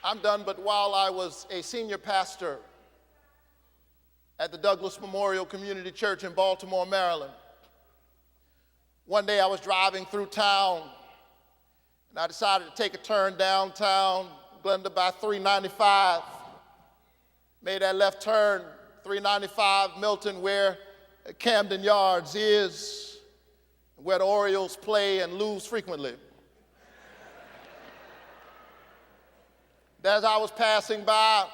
I'm done, but while I was a senior pastor at the Douglas Memorial Community Church in Baltimore, Maryland, one day I was driving through town, and I decided to take a turn downtown, Glenda by 395. Made that left turn, 395 Milton, where Camden Yards is, where the Orioles play and lose frequently. As I was passing by,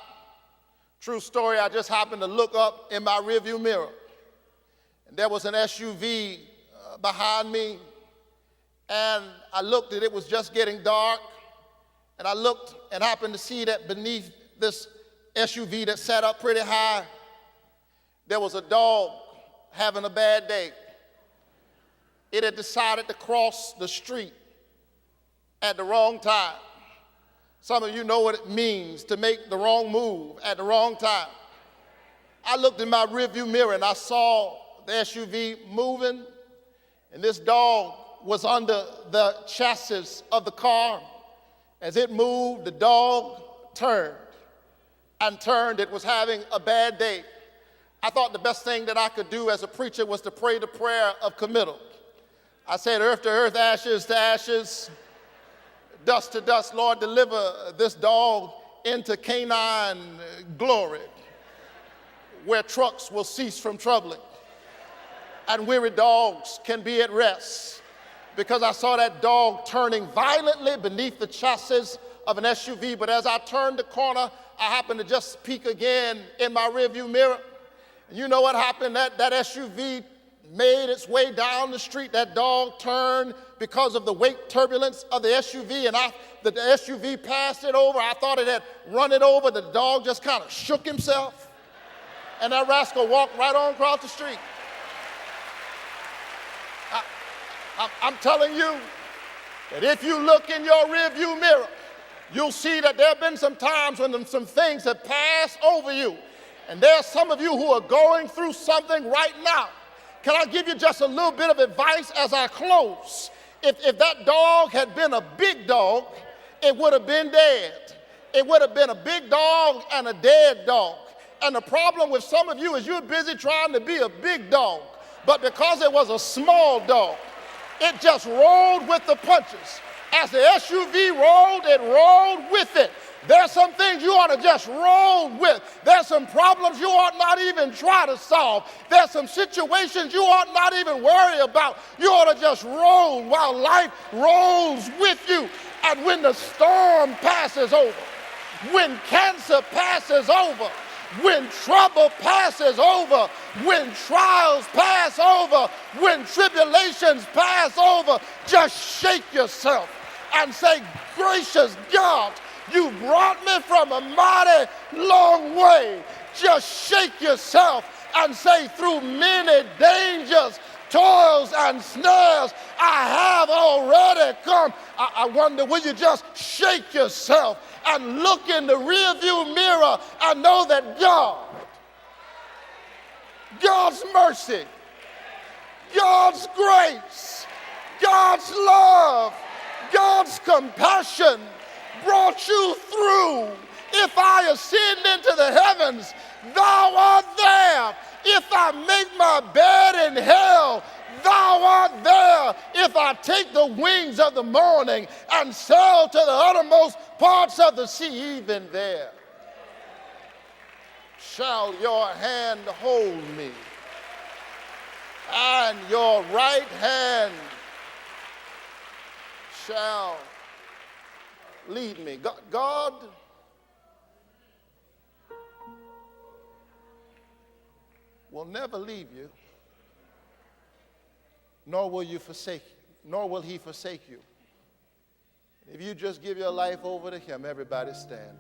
true story, I just happened to look up in my rearview mirror, and there was an SUV behind me, and I looked and it was just getting dark, and I looked and happened to see that beneath this SUV that sat up pretty high, there was a dog having a bad day. It had decided to cross the street at the wrong time. Some of you know what it means to make the wrong move at the wrong time. I looked in my rearview mirror and I saw the SUV moving, and this dog was under the chassis of the car. As it moved, the dog turned and turned. It was having a bad day. I thought the best thing that I could do as a preacher was to pray the prayer of committal. I said, earth to earth, ashes to ashes, dust to dust. Lord, deliver this dog into canine glory, where trucks will cease from troubling and weary dogs can be at rest. Because I saw that dog turning violently beneath the chassis of an SUV, but as I turned the corner, I happened to just peek again in my rearview mirror. And you know what happened? That SUV made its way down the street. That dog turned because of the weight turbulence of the SUV, and the SUV passed it over. I thought it had run it over. The dog just kind of shook himself, and that rascal walked right on across the street. I'm telling you that if you look in your rearview mirror, you'll see that there have been some times when some things have passed over you. And there's some of you who are going through something right now. Can I give you just a little bit of advice as I close? If that dog had been a big dog, it would have been dead. It would have been a big dog and a dead dog. And the problem with some of you is you're busy trying to be a big dog, but because it was a small dog, it just rolled with the punches. As the SUV rolled, it rolled with it. There's some things you ought to just roll with. There's some problems you ought not even try to solve. There's some situations you ought not even worry about. You ought to just roll while life rolls with you. And when the storm passes over, when cancer passes over, when trouble passes over, when trials pass over, when tribulations pass over, just shake yourself and say, gracious God, you brought me from a mighty long way. Just shake yourself and say, through many dangers, toils, and snares, I have already come. I wonder, will you just shake yourself and look in the rearview mirror and know that God's mercy, God's grace, God's love, God's compassion brought you through. If I ascend into the heavens, thou art there. If I make my bed in hell, thou art there. If I take the wings of the morning and sail to the uttermost parts of the sea, even there shall your hand hold me, and your right hand shall lead me. God will never leave you, nor will he forsake you. If you just give your life over to him, everybody stand.